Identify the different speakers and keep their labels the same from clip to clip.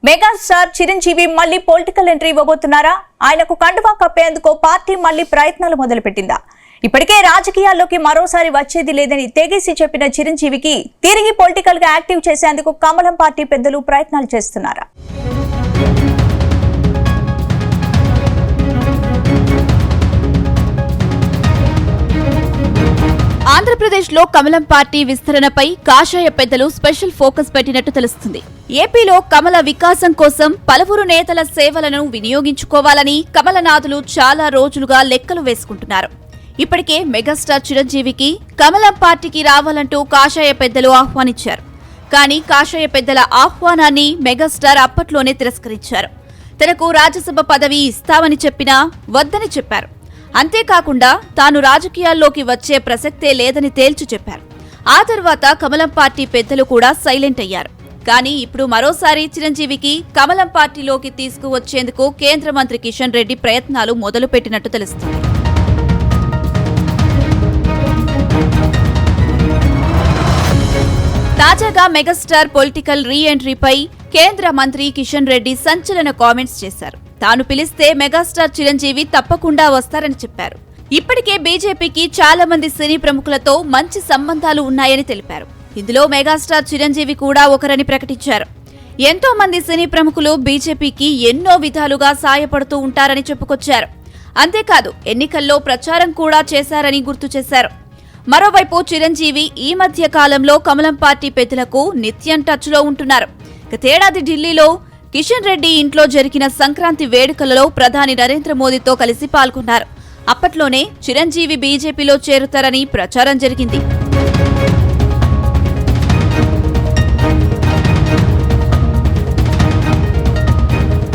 Speaker 1: Megastar Chiranjeevi మళ్లీ political entry ఇవ్వబోతున్నారా? ఆయనకు కండువా కప్పేందుకు పార్టీ మళ్లీ ప్రయత్నాలు మొదలుపెట్టిందా? ఇప్పటికే రాజకీయాల్లోకి మరోసారి వచ్చేది లేదని తెగేసి చెప్పిన చిరంజీవికి తిరిగి పొలిటికల్ గా యాక్టివ్ చేసేందుకు కమలం పార్టీ పెద్దలు ప్రయత్నాలు చేస్తున్నారా?
Speaker 2: ఆంధ్రప్రదేశ్లో కమలం పార్టీ విస్తరణపై కాషాయ పెద్దలు స్పెషల్ ఫోకస్ పెట్టినట్టు తెలుస్తుంది. ఏపీలో కమల వికాసం కోసం పలువురు నేతల సేవలను వినియోగించుకోవాలని కమలనాథులు చాలా రోజులుగా లెక్కలు వేసుకుంటున్నారు. ఇప్పటికే మెగాస్టార్ చిరంజీవికి కమలం పార్టీకి రావాలంటూ కాషాయ పెద్దలు ఆహ్వానించారు. కానీ కాషాయ పెద్దల ఆహ్వానాన్ని మెగాస్టార్ అప్పట్లోనే తిరస్కరించారు. తనకు రాజ్యసభ పదవి ఇస్తామని చెప్పినా వద్దని చెప్పారు. అంతేకాకుండా తాను రాజకీయాల్లోకి వచ్చే ప్రసక్తే లేదని తేల్చి చెప్పారు. ఆ తర్వాత కమలం పార్టీ పెద్దలు కూడా సైలెంట్ అయ్యారు. కానీ ఇప్పుడు మరోసారి చిరంజీవికి కమలం పార్టీలోకి తీసుకువచ్చేందుకు కేంద్ర మంత్రి కిషన్ రెడ్డి ప్రయత్నాలు మొదలుపెట్టినట్టు తెలుస్తుంది. తాజాగా మెగాస్టార్ పొలిటికల్ రీ ఎంట్రీపై కేంద్ర మంత్రి కిషన్ రెడ్డి సంచలన కామెంట్స్ చేశారు. తాను పిలిస్తే మెగాస్టార్ చిరంజీవి తప్పకుండా వస్తారని చెప్పారు. ఇప్పటికే బీజేపీకి చాలా మంది సినీ ప్రముఖులతో మంచి సంబంధాలు ఉన్నాయని తెలిపారు. ఇందులో మెగాస్టార్ చిరంజీవి కూడా ఒకరని ప్రకటించారు. ఎంతో మంది సినీ ప్రముఖులు బీజేపీకి ఎన్నో విధాలుగా సాయపడుతూ ఉంటారని చెప్పుకొచ్చారు. అంతేకాదు ఎన్నికల్లో ప్రచారం కూడా చేశారని గుర్తు చేశారు. మరోవైపు చిరంజీవి ఈ మధ్య కాలంలో కమలం పార్టీ పెద్దలకు నిత్యం టచ్లో ఉంటున్నారు. గతేడాది ఢిల్లీలో కిషన్ రెడ్డి ఇంట్లో జరిగిన సంక్రాంతి వేడుకలలో ప్రధాని నరేంద్ర మోదీతో కలిసి పాల్గొన్నారు. అప్పట్లోనే చిరంజీవి బీజేపీలో చేరుతారని ప్రచారం జరిగింది.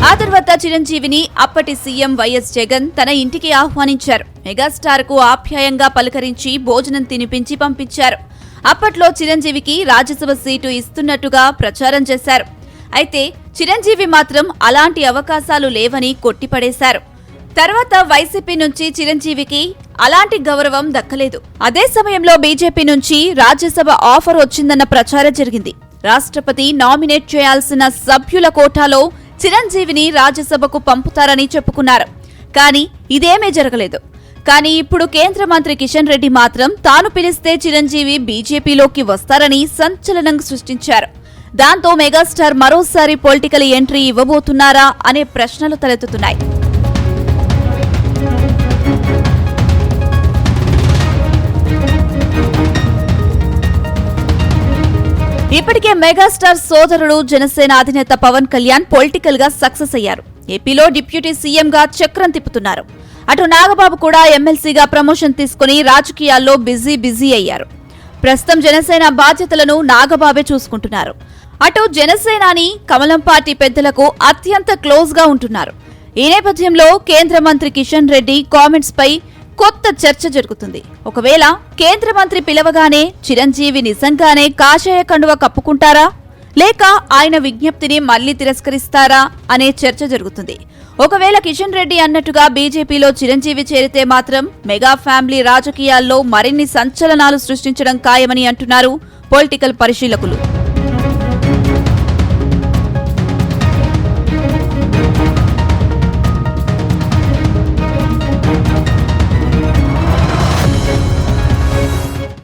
Speaker 2: ఆ తర్వాత చిరంజీవిని అప్పటి సీఎం వైఎస్ జగన్ తన ఇంటికి ఆహ్వానించారు. మెగాస్టార్ కు ఆప్యాయంగా పలకరించి భోజనం తినిపించి పంపించారు. అప్పట్లో చిరంజీవికి రాజ్యసభ సీటు ఇస్తున్నట్టుగా ప్రచారం చేశారు. అయితే చిరంజీవి మాత్రం అలాంటి అవకాశాలు లేవని కొట్టిపడేశారు. తర్వాత వైసీపీ నుంచి చిరంజీవికి అలాంటి గౌరవం దక్కలేదు. అదే సమయంలో బీజేపీ నుంచి రాజ్యసభ ఆఫర్ వచ్చిందన్న ప్రచారం జరిగింది. రాష్ట్రపతి నామినేట్ చేయాల్సిన సభ్యుల కోటాలో చిరంజీవిని రాజ్యసభకు పంపుతారని చెప్పుకున్నారు. కానీ ఇదేమీ జరగలేదు. కానీ ఇప్పుడు కేంద్ర మంత్రి కిషన్ రెడ్డి మాత్రం తాను పిలిస్తే చిరంజీవి బీజేపీలోకి వస్తారని సంచలనం సృష్టించారు. దాంతో మెగాస్టార్ మరోసారి పొలిటికల్ ఎంట్రీ ఇవ్వబోతున్నారా అనే ప్రశ్నలు తలెత్తుతున్నాయి. ఇప్పటికే మెగాస్టార్ సోదరుడు జనసేన అధినేత పవన్ కళ్యాణ్ పొలిటికల్ గా సక్సెస్ అయ్యారు. ఏపీలో డిప్యూటీ సీఎంగా చక్రం తిప్పుతున్నారు. అటు నాగబాబు కూడా ఎమ్మెల్సీగా ప్రమోషన్ తీసుకుని రాజకీయాల్లో బిజీ అయ్యారు. ప్రస్తుతం జనసేన బాధ్యతలను నాగబాబే చూసుకుంటున్నారు. అటు జనసేనాని కమలం పార్టీ పెద్దలకు అత్యంత క్లోజ్ గా ఉంటున్నారు. ఈ నేపథ్యంలో కేంద్ర మంత్రి కిషన్ రెడ్డి కామెంట్స్ పై కొత్త చర్చ జరుగుతుంది. ఒకవేళ కేంద్ర మంత్రి పిలవగానే చిరంజీవి నిజంగానే కాషాయ కండువ కప్పుకుంటారా, లేక ఆయన విజ్ఞప్తిని మళ్లీ తిరస్కరిస్తారా అనే చర్చ జరుగుతుంది. ఒకవేళ కిషన్ రెడ్డి అన్నట్టుగా బీజేపీలో చిరంజీవి చేరితే మాత్రం మెగా ఫ్యామిలీ రాజకీయాల్లో మరిన్ని సంచలనాలు సృష్టించడం ఖాయమని అంటున్నారు పొలిటికల్ పరిశీలకులు.